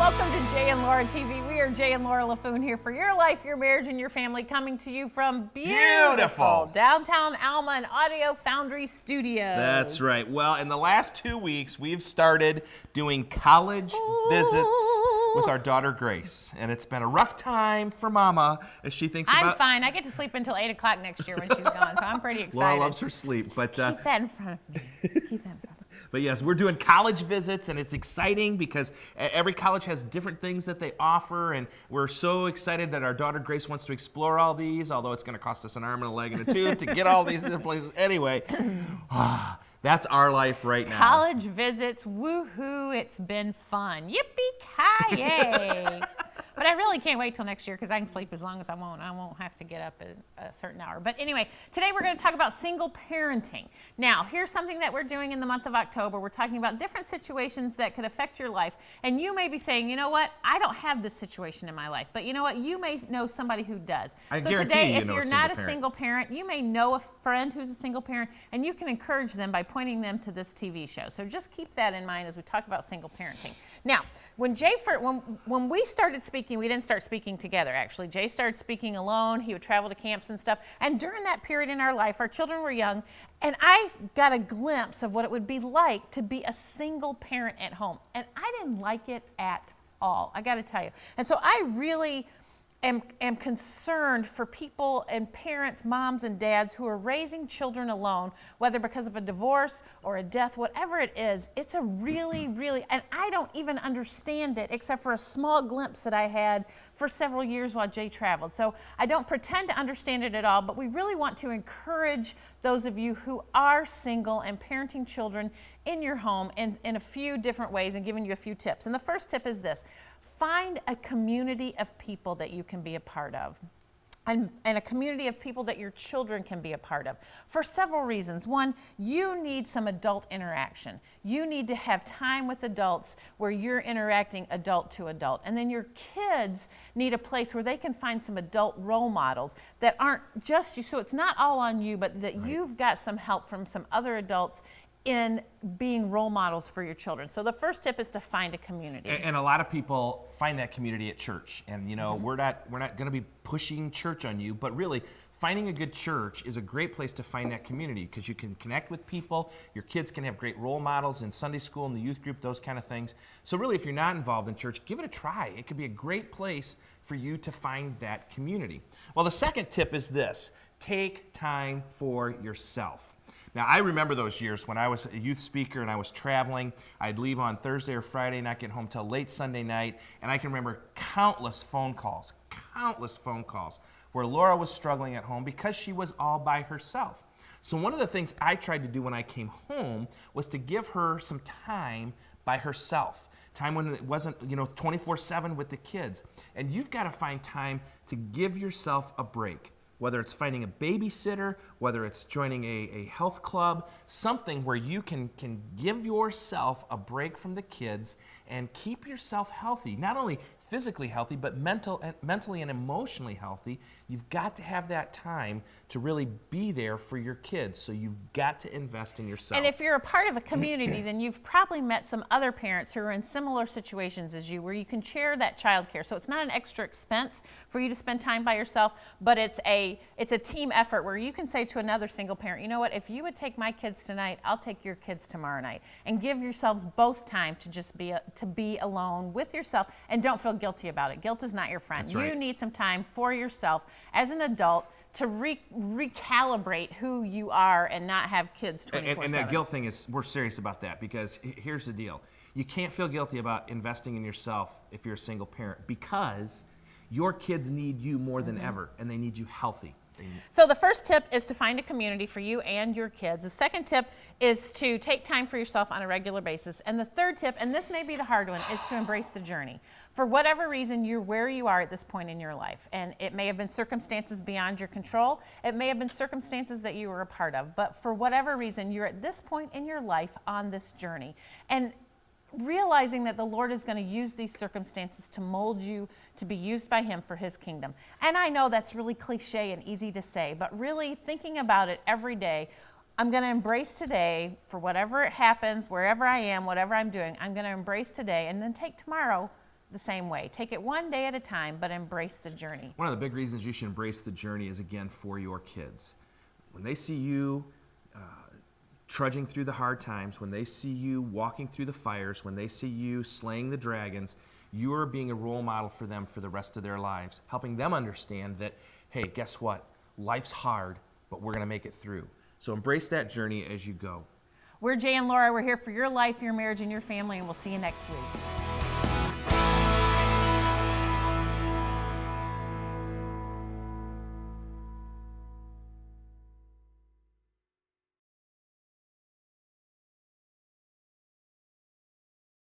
welcome to Jay and Laura TV. We are Jay and Laura LaFoon here for your life, your marriage, and your family, coming to you from beautiful downtown Alma and Audio Foundry Studios. That's right. Well, in the last 2 weeks, we've started doing college visits with our daughter Grace, and it's been a rough time for Mama as she thinks about. I'm fine. I get to sleep until 8 o'clock next year when she's gone, so I'm pretty excited. Laura loves her sleep, but keep that in front of me. Keep that in front of me. But yes, we're doing college visits, and it's exciting because every college has different things that they offer, and we're so excited that our daughter Grace wants to explore all these, although it's going to cost us an arm and a leg and a tooth to get all these different places. Anyway, that's our life right now. College visits, woohoo, it's been fun. Yippee-ki-yay. But I really can't wait till next year because I can sleep as long as I want. I won't have to get up at a certain hour. But anyway, today we're going to talk about single parenting. Now, here's something that we're doing in the month of October. We're talking about different situations that could affect your life. And you may be saying, you know what, I don't have this situation in my life. But you know what, you may know somebody who does. So today, if you're not a single parent, you may know a friend who's a single parent, and you can encourage them by pointing them to this TV show. So just keep that in mind as we talk about single parenting. Now, when we started speaking, we didn't start speaking together, actually. Jay started speaking alone. He would travel to camps and stuff. And during that period in our life, our children were young, and I got a glimpse of what it would be like to be a single parent at home. And I didn't like it at all, I got to tell you. And so I really am concerned for people and parents, moms and dads who are raising children alone, whether because of a divorce or a death, whatever it is. It's a really, and I don't even understand it except for a small glimpse that I had for several years while Jay traveled. So I don't pretend to understand it at all, but we really want to encourage those of you who are single and parenting children in your home in a few different ways and giving you a few tips. And the first tip is this: find a community of people that you can be a part of. And a community of people that your children can be a part of for several reasons. One, you need some adult interaction. You need to have time with adults where you're interacting adult to adult. And then your kids need a place where they can find some adult role models that aren't just you. So it's not all on you, but that you've got some help from some other adults in being role models for your children. So the first tip is to find a community. And a lot of people find that community at church. And you know, we're not going to be pushing church on you, but really finding a good church is a great place to find that community because you can connect with people. Your kids can have great role models in Sunday school, in the youth group, those kind of things. So really, if you're not involved in church, give it a try. It could be a great place for you to find that community. Well, the second tip is this: take time for yourself. Now, I remember those years when I was a youth speaker and I was traveling. I'd leave on Thursday or Friday, not get home till late Sunday night, and I can remember countless phone calls where Laura was struggling at home because she was all by herself. So one of the things I tried to do when I came home was to give her some time by herself. Time when it wasn't, 24/7 with the kids. And you've got to find time to give yourself a break. Whether it's finding a babysitter, whether it's joining a health club, something where you can give yourself a break from the kids and keep yourself healthy. Not only physically healthy, but mentally and emotionally healthy. You've got to have that time to really be there for your kids. So you've got to invest in yourself. And if you're a part of a community, then you've probably met some other parents who are in similar situations as you, where you can share that child care. So it's not an extra expense for you to spend time by yourself, but it's a team effort where you can say to another single parent, you know what, if you would take my kids tonight, I'll take your kids tomorrow night. And give yourselves both time to just be alone with yourself, and don't feel guilty about it. Guilt is not your friend. That's right. You need some time for yourself as an adult to recalibrate who you are and not have kids 24/7. And that guilt thing is, we're serious about that, because here's the deal. You can't feel guilty about investing in yourself if you're a single parent, because your kids need you more than ever, and they need you healthy. So the first tip is to find a community for you and your kids. The second tip is to take time for yourself on a regular basis. And the third tip, and this may be the hard one, is to embrace the journey. For whatever reason, you're where you are at this point in your life. And it may have been circumstances beyond your control. It may have been circumstances that you were a part of. But for whatever reason, you're at this point in your life on this journey. And realizing that the Lord is going to use these circumstances to mold you to be used by Him for His kingdom. And I know that's really cliche and easy to say, but really thinking about it every day, I'm going to embrace today for whatever it happens, wherever I am, whatever I'm doing. I'm going to embrace today and then take tomorrow the same way. Take it one day at a time, but embrace the journey. One of the big reasons you should embrace the journey is, again, for your kids. When they see you trudging through the hard times, when they see you walking through the fires, when they see you slaying the dragons, you are being a role model for them for the rest of their lives, helping them understand that, hey, guess what? Life's hard, but we're going to make it through. So embrace that journey as you go. We're Jay and Laura. We're here for your life, your marriage, and your family, and we'll see you next week.